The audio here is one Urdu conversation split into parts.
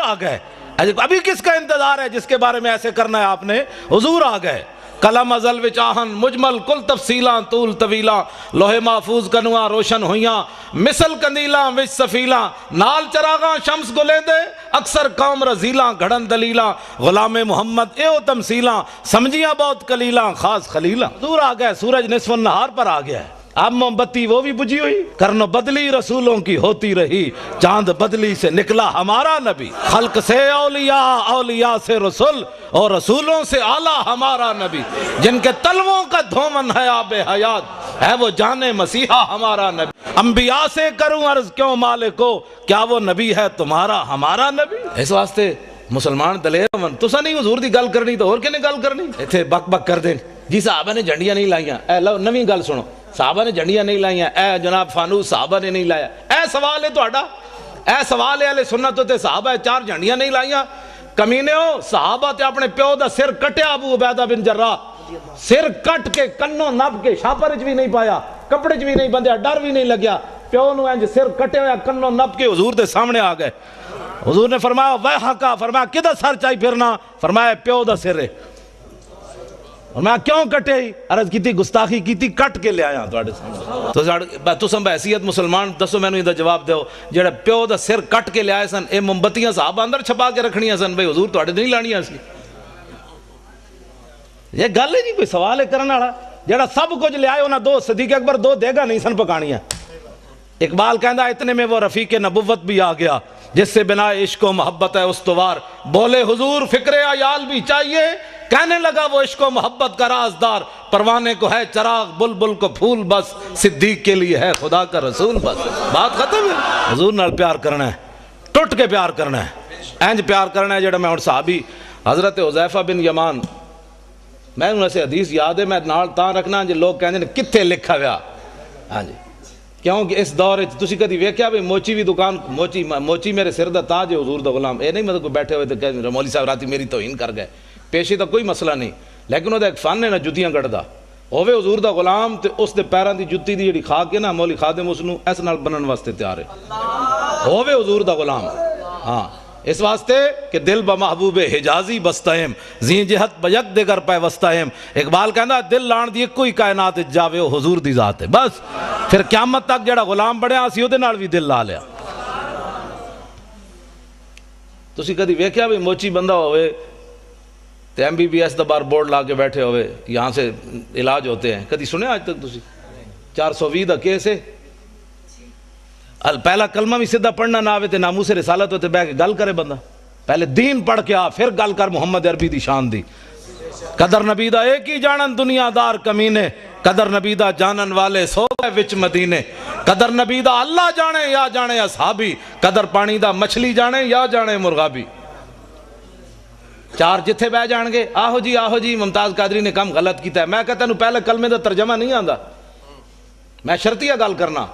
آ گئے. ابھی کس کا انتظار ہے جس کے بارے میں ایسے کرنا ہے آپ نے؟ حضور آ گئے. کلم ازل وچ آہن مجمل کل تفصیلاں طول طویلاں لوہے محفوظ کنواں روشن ہویاں مثل کندیلاں وچ سفیلاں نال چراغاں شمس گلیندے اکثر قوم رزیلاں گھڑن دلیلاں غلام محمد ایو تمثیلاں سمجھیاں بہت کلیلاں خاص خلیلاں. حضور آ گئے. سورج نصف النہار پر آ گیا ہے. اب موم بتی وہ بھی بجھی ہوئی. کرنو بدلی رسولوں کی ہوتی رہی چاند بدلی سے نکلا ہمارا نبی. خلق سے اولیاء اولیاء سے رسول اور رسولوں سے اعلیٰ ہمارا نبی. جن کے تلووں کا دھومن ہے آب حیات ہے وہ جان مسیحا ہمارا نبی. انبیاء سے کروں عرض کیوں مالکو کیا وہ نبی ہے تمہارا ہمارا نبی. اس واسطے مسلمان دلیر من تسا نہیں حضور دی گل کرنی تو اور کنے گل کرنی. ایتھے بک بک کر دیں جی صحابہ نے جھنڈیاں نہیں لائیاں. اے لو نویں گل سنو. صحابہ نے جھنڈیاں نہیں لائیاں. اے جناب فانوس صحابہ نے نہیں لایا. اے سوال ہے تہاڈا. اے سوال ہے اہل سنت تے صحابہ 4 جھنڈیاں نہیں لائیاں. کمینیو صحابہ تے اپنے پیو دا سر کٹیا ابو عبیدہ بن جراح. سر کٹ کے کنوں نب کے شاپر وچ بھی نہیں پایا کپڑے وچ بھی نہیں بندھیا ڈر بھی نہیں لگیا. پیو نو انج سر کٹے ہویا کنوں نب کے حضور دے سامنے آ گئے. حضور نے فرمایا ویحکا. فرمایا کدھر سر چاہی پھرنا؟ فرمایا پیو دا سر ہے. میں کیوں کٹے ہی؟ عرض کیتی گستاخی کیتی کٹ کے لے آیا تواڈے سامنے. تو سم بحیثیت مسلمان دسو مینوں یہ جواب دیو جڑا پیو دا سر کٹ کے لے آئے سن اے موم بتیاں صحابہ اندر چھپا کے رکھنیاں سن بھئی حضور تواڈے نہیں لانیاں سی. یہ گل ہی نہیں کوئی سوال ہے کرنے والا. جڑا سب کچھ لے آئے انہاں 2 صدیق اکبر 2 دیگا نہیں سن پکانیاں. اقبال کہندا اتنے میں وہ رفیق نبوت بھی آ گیا جس سے بنا عشق و محبت ہے استوار. بولے حضور فکر عیال بھی چاہیے کہنے لگا وہ عشق و محبت کا رازدار. پروانے کو ہے چراغ بلبل کو پھول بس صدیق کے لیے ہے خدا کا رسول بس. بات ختم ہے. حضور نال پیار کرنا ہے ٹوٹ کے پیار کرنا ہے انج پیار کرنا ہے جڑا میں ہن صحابی حضرت حذیفہ بن یمان میں انہاں سے حدیث یاد ہے میں نال تاں رکھنا جے لوگ کہندے نے کتھے لکھا ہوا. ہاں جی کیونکہ اس دور تسی کدی ویکھیا بھی موچی بھی دکان موچی میرے سر دا تاج ہے حضور دا غلام. اے نہیں مطلب کوئی بیٹھے ہوئے تو کہ مولوی صاحب راتی میری توہین کر گئے. پیشی دا کوئی مسئلہ نہیں لیکن وہ ایک فن ہے نا جتیاں گڑدا ہوے حضور دا غلام تے اس دے پیراں دی جُتی دی جڑی کھا کے نا مولوی خادم اس نو اس نال بنن واسطے تیار ہے. ہوے حضور دا غلام. ہاں اس واسطے کہ دل بمحبوب حجازی بستہم زین جہت بیک دیگر پہ وستہم. اقبال کہندا دل لان دی کوئی کائنات جاوے او حضور دی ذات ہے. بس پھر قیامت تک جڑا غلام بنیا اسی اودے نال بھی دل لا لیا. تسی کدی ویکھیا بھی موچی بندہ ہوئے تے MBBS دا بار بورڈ لا کے بیٹھے ہوئے یہاں سے علاج ہوتے ہیں کدی سنے آج تک تسی 420 دا کیس ہے. پہلا کلمہ بھی سیدھا پڑھنا نہ آوے تے ناموس رسالت ہوتے بہ کے گل کرے بندہ. پہلے دین پڑھ کے آ پھر گل کر محمد عربی دی شان دی. قدر نبی دا ایک ہی جانن دنیا دار کمینے قدر نبی دا جانن والے سو گئے وچ مدینے. قدر نبی دا اللہ جانے یا جانے اصحابی قدر پانی دا مچھلی جانے یا جانے مرغابی. 4 جتھے بہ جان گے آہو جی ممتاز قادری نے کم غلط کیتا ہے. میں کہتا ہوں پہلے کلمے دا ترجمہ نہیں آندا. میں شرطیہ گل کرنا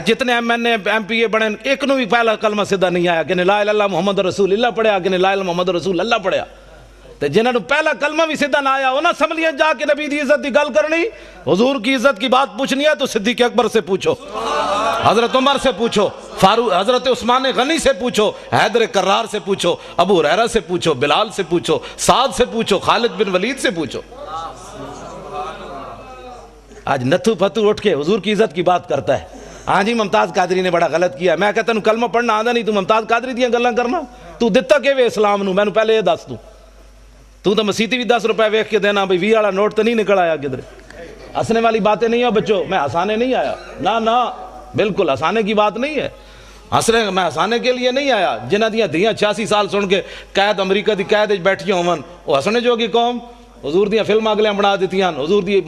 جتنے MNA MPA بڑے ایک نو بھی پہلا کلمہ سیدھا نہیں آیا کہ لا الہ الا اللہ محمد رسول اللہ پڑھیا کہ لا الہ الا محمد رسول اللہ پڑھیا. تے جنہاں نو پہلا کلمہ بھی سیدھا نہ آیا انہاں سمجھیے جا کے نبی دی عزت دی گل کرنی حضور کی عزت کی بات پوچھنی ہے تو صدیق اکبر سے پوچھو حضرت عمر سے پوچھو فاروق حضرت عثمان غنی سے پوچھو حیدر کرار سے پوچھو ابو ہریرہ سے پوچھو بلال سے پوچھو سعد سے پوچھو خالد بن ولید سے پوچھو. آج نتھو پھتو اٹھ کے حضور کی عزت کی بات کرتا ہے. ہاں جی ممتاز قادری نے بڑا غلط کیا. میں کہتا ہوں کلمہ پڑھنا آندا نہیں تو ممتاز قادری دیاں گلاں کرنا. تو دتا کہ وے اسلام نو مینوں پہلے یہ دس تو مسیتی بھی 10 روپے ویکھ کے دینا بھئی 20 والا نوٹ تو نہیں نکل آیا کدھر. ہنسنے والی باتیں نہیں ہو بچوں. میں ہنسانے نہیں آیا نہ بالکل ہنسانے کی بات نہیں ہے. میں ہنسانے کے لیے نہیں آیا. جنہ دیاں دھیاں 86 سال سن کے قید امریکہ دی قید وچ بیٹھیاں ہون وہ ہسنے جوگی قوم. حضور دیاں فلم اگلیاں بنا دیتیاں حضور دی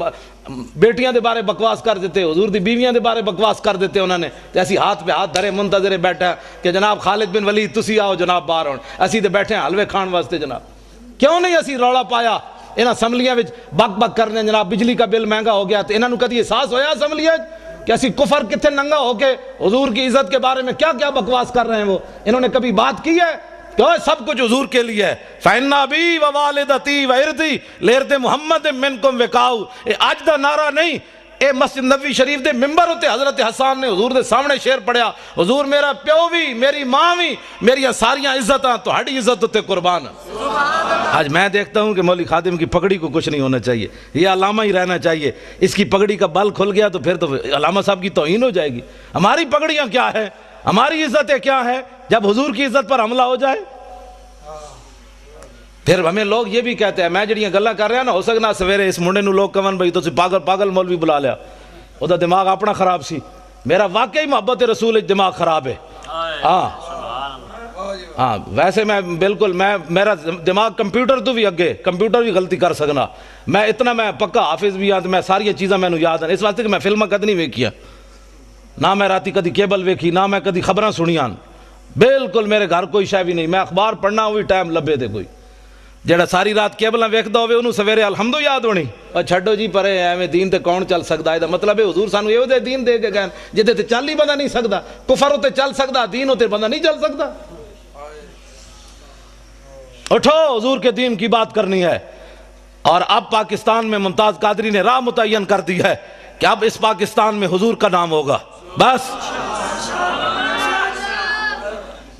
بیٹیاں دے بارے بکواس کر دیتے حضور دی بیویاں دے بارے بکواس کر دیتے انہوں نے. ایسی ہاتھ پہ ہاتھ دھرے منتظر بیٹھا کہ جناب خالد بن ولید تسی آؤ جناب باہر ہون. اسی تے بیٹھے ہیں حلوے کھان واسطے. جناب کیوں نہیں اسی رولا پایا انہاں اسمبلیاں وچ بک بک کرنے جناب بجلی کا بل مہنگا ہو گیا. تو انہاں نو کدی احساس ہویا اسمبلیاں کہ اسی کفر کتنے ننگا ہو کے حضور کی عزت کے بارے میں کیا کیا بکواس کر رہے ہیں. وہ انہوں نے کبھی بات کی ہے کہ سب کچھ حضور کے لیے ہے. فَإِنَّ أَبِي وَوَالِدَتِي وَإِرْضِي لِإِرْضِ مُحَمَّدٍ مِّنْكُمْ وِقَاءُ. آج دا نعرہ نہیں اے مسجد نبوی شریف دے ممبر ہوتے حضرت حسان نے حضور دے سامنے شعر پڑھیا، حضور میرا پیو بھی، میری ماں بھی، میری ساریاں عزتاں تہاڈی عزت ہوتے قربان۔ آج میں دیکھتا ہوں کہ مولوی خادم کی پگڑی کو کچھ نہیں ہونا چاہیے، یہ علامہ ہی رہنا چاہیے۔ اس کی پگڑی کا بل کھل گیا تو پھر تو علامہ صاحب کی توہین ہو جائے گی۔ ہماری پگڑیاں کیا ہے، ہماری عزتیں کیا ہیں جب حضور کی عزت پر حملہ ہو جائے؟ پھر ہمیں لوگ یہ بھی کہتے ہیں، میں جڑیاں گلاں کر رہا نا، ہو سکنا سویرے اس منڈے نو لوگ کہن بھائی تسی پاگل مولوی بلا لیا، او دا دماغ اپنا خراب سی۔ میرا واقعی محبت رسول دماغ خراب ہے۔ ہاں ویسے میں بالکل میرا دماغ کمپیوٹر تو بھی اگے، کمپیوٹر بھی غلطی کر سکنا، میں اتنا میں پکا حافظ بھی ہاں تو میں ساری چیزاں میں یاد ہیں، اس واسطے کہ میں فلماں کد نہیں ویکھیاں، نہ میں راتی کدی کیبل ویکھی، نہ میں کدی خبراں سنیاں، بالکل میرے گھر کوئی شے بھی نہیں، میں اخبار پڑھنا وہی ٹائم لبے تے کوئی جڑا ساری رات کیبلاں ویکھدا ہوے انہوں سویرے الحمد یاد ہونی۔ اور چھڈو جی پرے ایویں دین تے کون چل سکدا ہے، مطلب ہے حضور سانو ایہو جے دین دے کے گئے جدے تے چل ہی بندہ نہیں سکدا، کفر ہوتے چل سکدا، دین ہوتے بندہ نہیں چل سکدا۔ اٹھو حضور کے دین کی بات کرنی ہے۔ اور اب پاکستان میں ممتاز قادری نے راہ متعین کر دی ہے کہ اب اس پاکستان میں حضور کا نام ہوگا، بس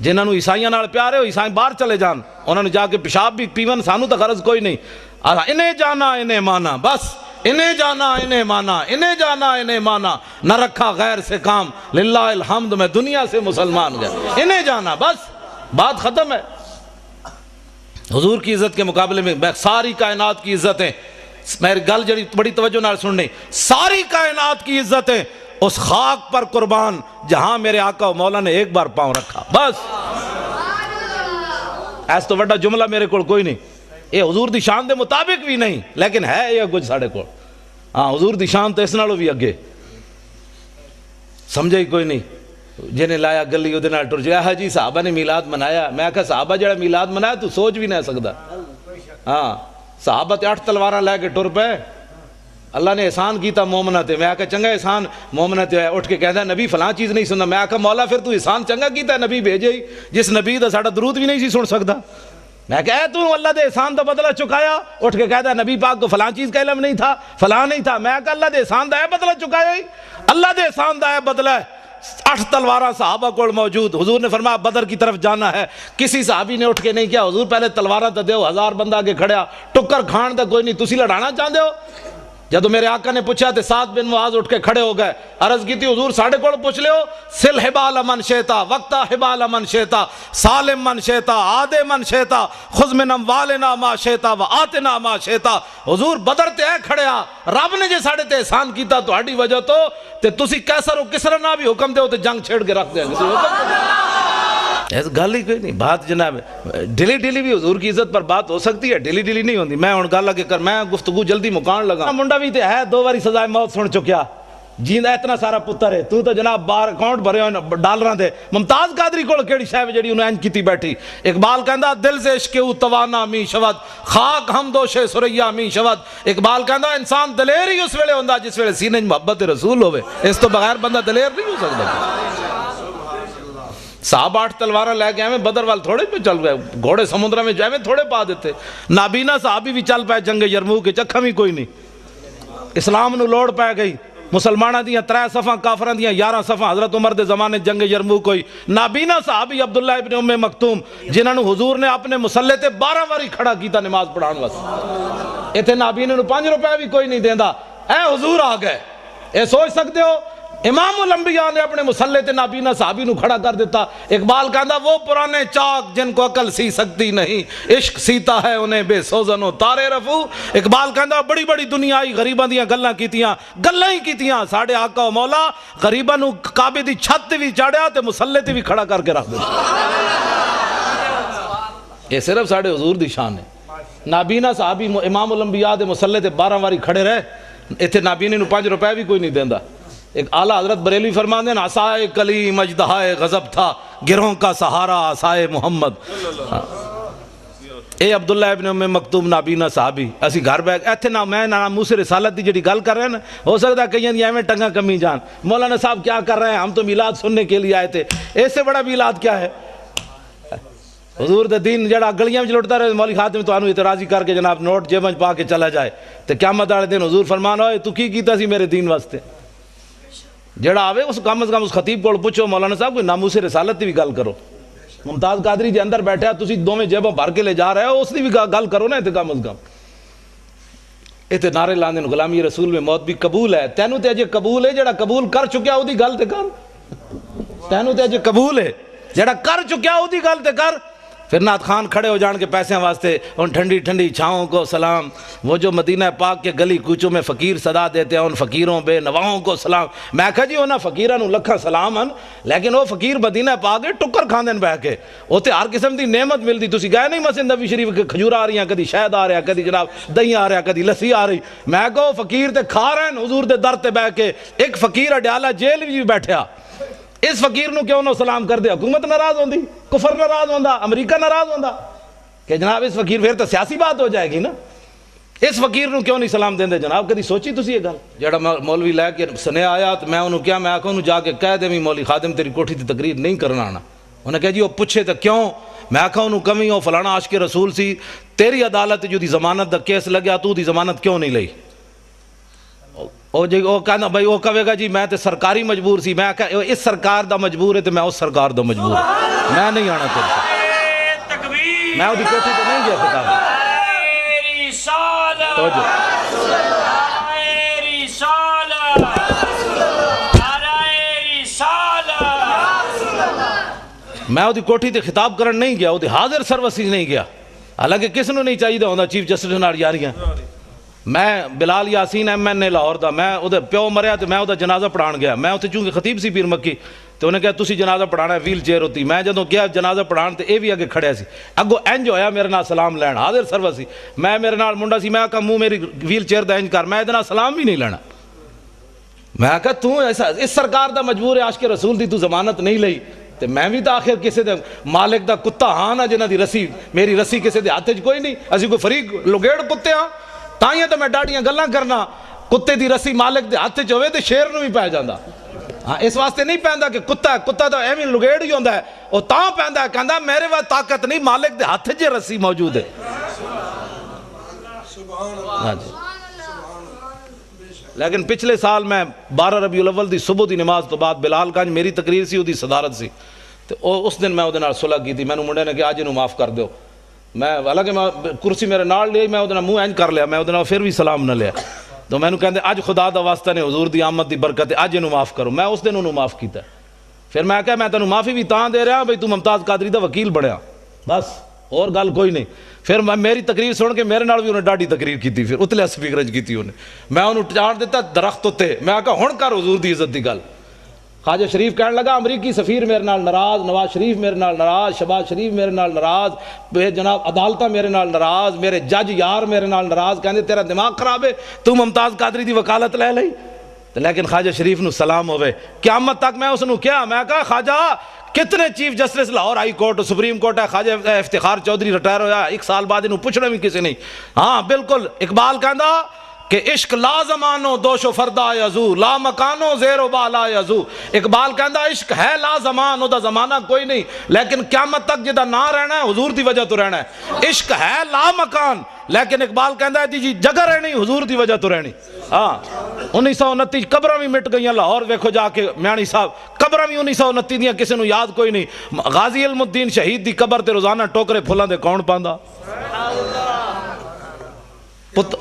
جنہاں نو عیسائیاں نال پیار ہے وہ عیسائی باہر چلے جان، انہوں نے جا کے پیشاب بھی پیون، سانو تو غرض کوئی نہیں، انہیں جانا انہیں مانا، بس انہیں جانا انہیں مانا، انہیں جانا انہیں مانا، نہ رکھا غیر سے کام، للہ الحمد میں دنیا سے مسلمان گیا، انہیں جانا، بس بات ختم ہے۔ حضور کی عزت کے مقابلے میں ساری کائنات کی عزتیں، میری گل جڑی بڑی توجہ نال سننی، ساری کائنات کی عزتیں اس خاک پر قربان جہاں میرے آقا و مولا نے ایک بار پاؤں رکھا، بس ایس تو وڈا جملہ میرے کو کوئی نہیں، یہ حضور دی شان دے مطابق بھی نہیں لیکن ہے یہ کچھ ساڑھے کو، ہاں حضور دی شان تو اس نالوں بھی اگے، سمجھے ہی کوئی نہیں، جنہیں لایا گلی وہ دن ٹر جائے، جی صحابہ نے میلاد منایا، میں کہا صحابہ جڑا میلاد منایا تو سوچ بھی نہیں سکتا، ہاں صحابہ تے 8 تلواراں لے کے ٹر پے، اللہ نے احسان کیتا مومنہ تے، میں کہا چنگا احسان مومنہ تے ہے، اٹھ کے کہتا ہے نبی فلاں چیز نہیں سننا، میں کہا مولا پھر تو احسان چنگا کیتا ہے نبی بھیجے ہی، جس نبی دا ساڑا درود بھی نہیں سی سن سکتا، میں کہا تو اللہ دے احسان دا بدلہ چکایا، اٹھ کے کہتا ہے نبی پاک کو فلاں چیز کا علم نہیں تھا، فلاں نہیں تھا، میں کہا اللہ دے احسان دا ہے بدلہ چکایا ہی، اللہ دے احسان دا ہے بدلہ ہے۔ 8 تلواراں صحابہ کو موجود، حضور نے فرمایا بدر کی طرف جانا ہے، کسی صحابی نے اٹھ کے نہیں کیا حضور پہلے تلواراں تے دیو، 1000 بندہ آگے کھڑیا، ٹکر کھان دا کوئی نہیں، تسی لڑانا چاہتے ہو؟ جدو میرے آقا نے پوچھا تے سعد بن معاذ اٹھ کے کھڑے ہو گئے، عرض کی تھی حضور ساڑھے کوڑ پوچھ لے ہو، سل حبال من شیطا وقتا حبال من شیطا سالم من شیطا عادے من شیطا خذ من اموالنا ما شیطا و آتنا ما شیطا، حضور بدر تے ہے کھڑیا، رب نے جے ساڑھے تے احسان کیتا تو ہاڑی وجہ تو تے تسی کیسر و کسر نہ بھی حکم دے ہو تے جنگ چھیڑ کے رکھ دیں گے، ایسا گل ہی کوئی نہیں، بات جناب ڈیلی ڈیلی بھی حضور کی عزت پر بات ہو سکتی ہے، ڈیلی ڈیلی نہیں ہوندی، میں ان گل لگے کر میں گفتگو جلدی مکان لگا، منڈا بھی تے ہے 2 باری سزائے موت سن چکیا، جیندہ اتنا سارا پتر ہے، تو جناب بار اکاؤنٹ بھرے ہوئے ڈالراں دے، ممتاز قادری کول کیڑی شے جڑی انہوں انج کیتی بیٹھی، اقبال کہندا دل سے عشق او توانا می شود خاک ہم دوش سریا می شود، اقبال کہندا انسان دلیر ہی اس ویلے ہوندا جس ویلے سینے محبت رسول ہوئے، اس تو بغیر بندہ دلیر نہیں ہو سکتا۔ صحابہ 8 تلواراں لے کے ایویں بدر وال تھوڑے پہ چل گئے، گھوڑے سمندر میں جائیں تھوڑے پا دیتے، نابینا صحابی بھی چل پائے جنگ یرموک چکھا بھی کوئی نہیں، اسلام نو لوڑ پہ گئی، مسلمانہ دیاں 3 صفحہ کافران دیاں 11 صفحہ، حضرت عمر دے زمانے جنگ یرموک ہوئی، نابینا صحابی عبداللہ ابن ام مکتوم جنہاں نو حضور نے اپنے مسلح تے 12 واری کھڑا کیتا نماز پڑھان واسطے، ایتھے نابینا نو 5 روپے بھی کوئی نہیں دیندا، اے حضور آ گئے، اے سوچ سکتے ہو امام الانبیاء نے اپنے مسلح تے نابینا صحابی نو کھڑا کر دیتا، اقبال کہندا وہ پرانے چاک جن کو عقل سی سکتی نہیں، عشق سیتا ہے انہیں بے سوزن و تارے رفو، اقبال کہندا بڑی بڑی دنیا آئی غریباں دیاں گلاں کیتیاں، گلاں ہی کیتیاں، ساڑھے آقا و مولا غریباں نو کعبے دی چھت تے بھی چاڑیا تے مسلح تے بھی کھڑا کر کے رکھ دیتا، یہ صرف ساڑھے حضور دی شان ہے۔ نابینا صحابی امام الانبیاء دے مسلح تے 12 واری کھڑے رہے، ایتھے نابینے نو 5 روپے بھی کوئی نہیں دیندا۔ ایک اعلیٰ حضرت بریلوی فرماندے ہیں عصائے کلیم اجدہائے غضب تھا، گرہوں کا سہارا عصائے محمد، اے عبداللہ ابن ام مکتوم نابینا صحابی، اسی گھر بیٹھ ایتھے نہ میں نہ موسیٰ رسالت دی جڑی گل کر رہے ہیں نا، ہو سکتا ہے کہیں ایویں ٹنگا کمی جان، مولانا صاحب کیا کر رہے ہیں، ہم تو میلاد سننے کے لیے آئے تھے، اس سے بڑا میلاد کیا ہے؟ حضور دے دین جڑا گلیاں وچ لٹدا رہے مولوی خاتم تانوں اعتراضی کر کے جناب نوٹ جیب وچ پا کے چلا جائے تے قیامت والے دن حضور فرمان ہوئے تو کی کیتا سی میرے دین واسطے؟ جڑا آوے اس کم از کم اس خطیب کو پوچھو مولانا صاحب کوئی ناموس رسالت دی بھی گل کرو. ممتاز قادری جے اندر بیٹھا تسی دوویں جیباں بھر کے لے جا رہے ہو اس دی بھی گل کرو نا تے کم از کم. اتنے نعرے لاندے نے غلامی رسول میں موت بھی قبول ہے. تینوں تے اجے قبول ہے جڑا قبول کر چکیا او دی گل تے کر. تینوں تے اجے قبول ہے جڑا کر چکیا او دی گل تے کر. پھر نعت خان کھڑے ہو جان کے پیسے واسطے ان ٹھنڈی ٹھنڈی چھاؤں کو سلام. وہ جو مدینہ پاک کے گلی کوچوں میں فقیر صدا دیتے ہیں ان فقیروں بے نواؤں کو سلام. میں کہا جی انہاں فقیراں نوں لکھاں سلام ہیں لیکن وہ فقیر مدینہ پاک کے ٹکر کھاندے بہ کے اوتے ہر قسم دی نعمت ملدی. تسی گئے نہیں مسجد نبوی شریف کے کھجور آ رہی ہیں کدی شہد آ رہا کدی جناب دہی آ رہا کدی لسی آ رہی. میں کہو فقیر تے کھا رہے ہیں حضور دے در تے بہ کے. ایک فقیر اڈیالہ جیل وچ بھی بیٹھیا اس فقیر نو کیوں نہ سلام کر دے؟ حکومت ناراض ہوندی، کفر ناراض ہوندا، امریکہ ناراض ہوندا کہ جناب اس فقیر پھر تو سیاسی بات ہو جائے گی نا. اس فقیر نو کیوں نہیں سلام دیندے جناب؟ کدی سوچی تسی یہ گل؟ جڑا مولوی لے کے سنیا آیا تو میں انہوں کیا میں آکھوں انہوں جا کے کہہ دے مولوی خادم تیری کوٹھی تے تقریر نہیں کرنا آنا. انہوں نے کہا جی وہ پوچھے تو کیوں؟ میں آکھا انہوں کمی ہو فلانا عاشق رسول سی تیری عدالت جو دی ضمانت دا کیس لگیا تو دی ضمانت کیوں نہیں لئی؟ وہ کہنا بھائی وہ کہے گا جی میں تے سرکاری مجبور سی. میں کہا اس سرکار دا مجبور ہے تو میں اس سرکار دا مجبور ہوں. میں نہیں آنا تیرے میں وہ کوٹھی تو نہیں گیا خطاب. میں وہ کوٹھی تے خطاب کرن نہیں گیا. وہ حاضر سروسی نہیں گیا. حالانکہ کس نو نہیں چاہیے ہوندہ چیف جسٹس نال یاریاں. میں بلال یاسین ایم این اے لاہور دا میں وہ پیو مریا تو میں وہ جنازہ پڑھان گیا. میں اتنے چونکہ خطیب سی پیر مکی تو انہیں کہا تسی جنازہ پڑھانا ہے ویل چیئر ہوتی. میں جدوں گیا جنازہ پڑھان تو یہ بھی اگے کھڑیا سی اگو انج ہویا میرے نال سلام لین حاضر سروس سی. میں میرے نال منڈا سی میں کہا منہ میری ویل چیئر دا انج کر میں ادنا سلام بھی نہیں لینا. میں کہا تو ایسا اس سرکار دا مجبور ہے عاشق رسول دی تو ضمانت نہیں لئی تو میں بھی تو آخر کسی دے مالک دا کتا ہاں نا جنہ دی رسی میری رسی کسی دے ہاتھ کوئی نہیں. اسی کوئی فریق لگیڑ کتے ہاں تائیں تو میں ڈاڑیاں گلاں کرنا. کتے دی رسی مالک دے ہاتھ ہوئے تو شیر نو بھی پہ جاندہ. ہاں اس واسطے نہیں پہندا کہ کتا تو ایویں لگیڑ ہی ہوندا ہے. وہ تاں پہندا ہے کہندا میرے واسطے طاقت نہیں مالک دے ہاتھ جے رسی موجود ہے. لیکن پچھلے سال میں 12 ربیع الاول دی صبح دی نماز تو بعد بلال گنج میری تقریر سی دی صدارت سی تو اس دن میں وہ صلح کی تھی. میں نے منڈے نے کہا آج انہوں معاف کر دیو. میں حالانکہ میں کرسی میرے نال لے میں وہ منہ اینج کر لیا میں وہ پھر بھی سلام نہ لیا. تو میں نے کہتے اج خدا دا واسطہ نے حضور دی آمد دی برکت ہے اج انہوں معاف کرو. میں اس دن انہوں معاف کیتا ہے. پھر میں کہا میں تینوں معافی بھی تاں دے رہا بھئی تو ممتاز قادری دا وکیل بڑھیا بس اور گل کوئی نہیں. پھر میں میری تقریر سن کے میرے نال بھی انہیں ڈاڑی تقریر کی تھی. پھر اتلے سپیکر کی تھی انہیں میں انہوں چاڑ دیتا درخت ہوتے. میں کہا ہن کر حضور دی عزت دی گل. خواجہ شریف کہنے لگا امریکی سفیر میرے نال ناراض، نواز شریف میرے نال ناراض، شہباز شریف میرے نال ناراض، جناب عدالتہ میرے نال ناراض، میرے جج یار میرے نال ناراض. کہندے تیرا دماغ خراب ہے تو ممتاز قادری دی وکالت لے لئی. لیکن خواجہ شریف نو سلام ہوئے قیامت تک. میں اس نو کیا میں کہا خواجہ کتنے chief justice Lahore high court supreme court ہے خواجہ افتخار چودھری ریٹائر ہویا 1 سال بعد انہوں پوچھنا بھی کسی نہیں. ہاں بالکل اقبال کہندا کہ عشق لا زمانو دوش و فردا یزو لا مکانو زیر و بالا یزو. اقبال کہندا عشق ہے لا زمان او دا زمانہ کوئی نہیں لیکن قیامت تک جدا نہ رہنا ہے حضور دی وجہ تو رہنا ہے. عشق ہے لا مکان لیکن اقبال کہندا ہے جی جگہ رہنی حضور دی وجہ تو رہنی. ہاں 1929 قبراں بھی مٹ گئیاں لاہور ویکھو جا کے میانی صاحب قبراں بھی 1929 دیاں کسی نو یاد کوئی نہیں. غازی علم الدین شہید دی قبر تے روزانہ ٹوکرے پھلاں دے کون پاندا؟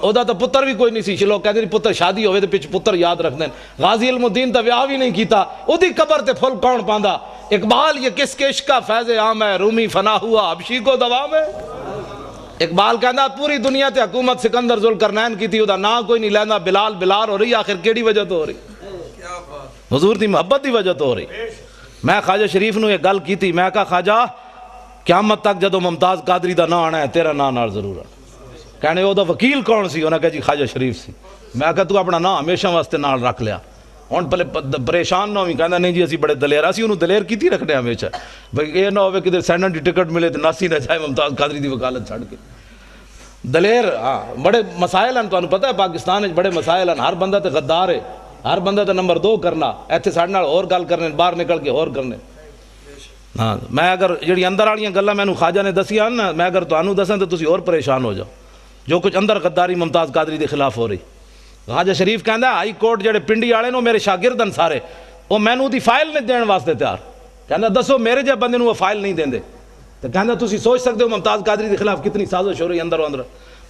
اودا تو پتر بھی کوئی نہیں سی. لوگ کہتے ہیں پتر شادی ہوئے تو پچھ پتر یاد رکھ دیں. غازی علم الدین تا ویاہ بھی نہیں کیتا او دی قبر تے پھل کون پاندا؟ اقبال یہ کس کے عشق کا فیض عام ہے رومی فنا ہوا حبشی کو دوام ہے. اقبال کہندا پوری دنیا تے حکومت سکندر ذوالقرنین کی تھی اودا نا کوئی نہیں لیندا. بلال بلال ہو رہی آخر کیڑی وجہ تو ہو رہی؟ حضور دی محبت دی وجہ تو ہو رہی. میں خواجہ شریف نو یہ گل کی تھی. میں کہا خواجہ قیامت تک جدو ممتاز قادری دا نا آنا ہے تیرا نا نال ضرور آنا. کہنے وہ دا وکیل کون سی؟ انہوں نے کہا جی خواجہ شریف سی. میں کہا تو اپنا نا ہمیشہ واسطے نال رکھ لیا ہوں پہلے پریشان نہ ہوئی. کہنا نہیں جی اسی بڑے دلیر اسی انہوں دلیر کی تھی رکھنے ہمیشہ بھئی یہ نہ ہوئے کدھر سینٹ دی ٹکٹ ملے تو ناسی نہ جائے ممتاز قادری دی وکالت چھڑ کے. دلیر ہاں بڑے مسائل ہیں تو انہوں پتہ ہے پاکستان میں بڑے مسائل ہیں. ہر بندہ تے غدار ہے ہر بندہ تے نمبر 2 کرنا ایتھے ساڑھے نال اور گل کرنے باہر نکل کے اور کرنے. ہاں میں اگر جڑی اندر والی گلاں مینوں خواجہ نے دسیاں نا، میں اگر تانوں دساں تو تسی اور پریشان ہو جاؤ، جو کچھ اندر غداری ممتاز قادری دے خلاف ہو رہی۔ خواجہ شریف کہندا ہائی کورٹ جڑے پنڈی والے نے میرے شاگرد ہیں سارے، وہ مینوں دی فائل نہیں دین واسطے تیار، کہندا دسو میرے جے بندے نوں وہ فائل نہیں دیندے، تو کہندا تسی سوچ سکتے ہو ممتاز قادری دے خلاف کتنی سازش ہو رہی اندر و اندر۔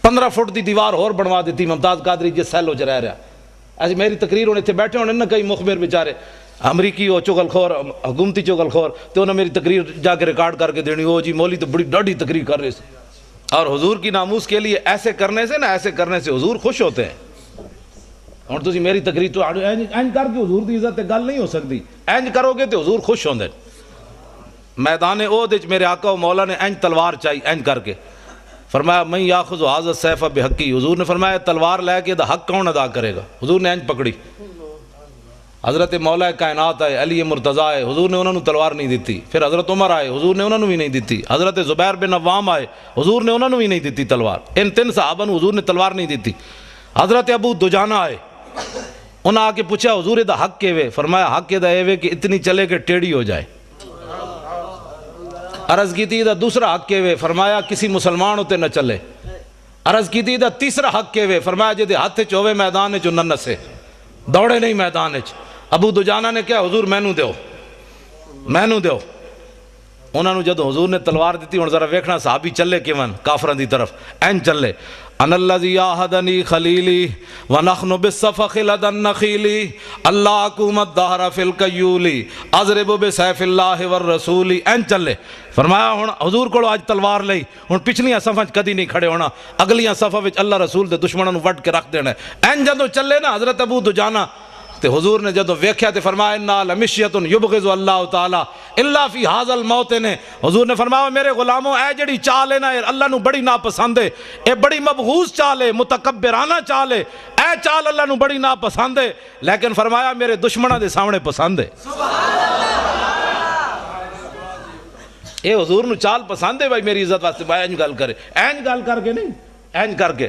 15 فٹ دی دیوار اور بنوا دیتی ممتاز قادری جس سیلو چ رہ رہا۔ ایسی میری تقریر ہونے اتنے بیٹھے ہونے نا کئی مخبر بیچارے امریکی ہو چغل خور حکومتی چغل خور، تو انہوں نے میری تقریر جا کے ریکارڈ کر کے دینی، وہ جی مولوی تو بڑی ڈاڈھی تقریر کر رہے تھے۔ اور حضور کی ناموس کے لیے ایسے کرنے سے نا، ایسے کرنے سے حضور خوش ہوتے ہیں۔ اور تسی میری تقریر تو اینج کر کے حضور دی عزت گل نہیں ہو سکتی، اینج کرو گے تو حضور خوش ہوندے۔ میدان احد وچ میرے آقا و مولا نے اینج تلوار چاہی، اینج کر کے فرمایا میں یاخذ ھذا السیف بحقی، حضور نے فرمایا تلوار لے کے دا حق کون ادا کرے گا؟ حضور نے اینج پکڑی۔ حضرت مولا کائنات آئے، علی مرتضیٰ آئے، حضور نے انہوں نے تلوار نہیں دیتی۔ پھر حضرت عمر آئے، حضور نے انہوں نے بھی نہیں دیتی۔ حضرت زبیر بن عوام آئے، حضور نے انہوں نے بھی نہیں دیتی تلوار۔ ان 3 صحابہ نے حضور نے تلوار نہیں دیتی۔ حضرت ابو دجانہ آئے، انہوں نے آ کے پوچھا حضور دا حق کے وے؟ فرمایا حق دا اے وے کہ اتنی چلے کہ ٹیڑھی ہو جائے۔ عرض کی تھی دا دوسرا حق کے وے؟ فرمایا کسی مسلمان ہوتے نہ چلے۔ عرض کی تھی دا تیسرا حق کے وے؟ فرمایا جے دے ہاتھ چوے میدان چ نہ نسے، دوڑے نہیں میدان چ۔ ابو دجانہ نے کہا حضور مینوں دیو، مینوں دیو۔ انہوں نے جدو حضور نے تلوار دیتی، ہن ذرا ویکھنا صحابی چلے کیون کافراں دی طرف، این چلے۔ ان الذی عاہدنی خلیلی ونحن بالصفخ لدى النخیل اللہ حکومت دہر فی القیول اضرب بسیف اللہ والرسول، این چلے۔ فرمایا ہن حضور کو آج تلوار لئی، ہن پچھلیاں صفاں کدی نہیں کھڑے ہونا، اگلیاں صفاں وچ اللہ رسول دے دشمناں نوں وڈ کے رکھ دینا ہے۔ این جدو چلے نا حضرت ابو دجانہ تے حضور نے جدو ویکھیا تے فرمایا انا لمشیۃ یبغض اللہ تعالی الا فی ھذا الموطن۔ حضور نے فرمایا میرے غلاموں اے جڑی چال ہے نا اللہ نو بڑی ناپسند ہے، اے بڑی مبغوض چال ہے، متکبرانہ چال ہے، اے چال اللہ نو بڑی ناپسند ہے، لیکن فرمایا میرے دشمناں دے سامنے پسند ہے۔ اے حضور نو چال پسند ہے بھائی میری عزت واسطے، بھائی اینج گل کرے، اینج گل کر کے نہیں، اینج کر کے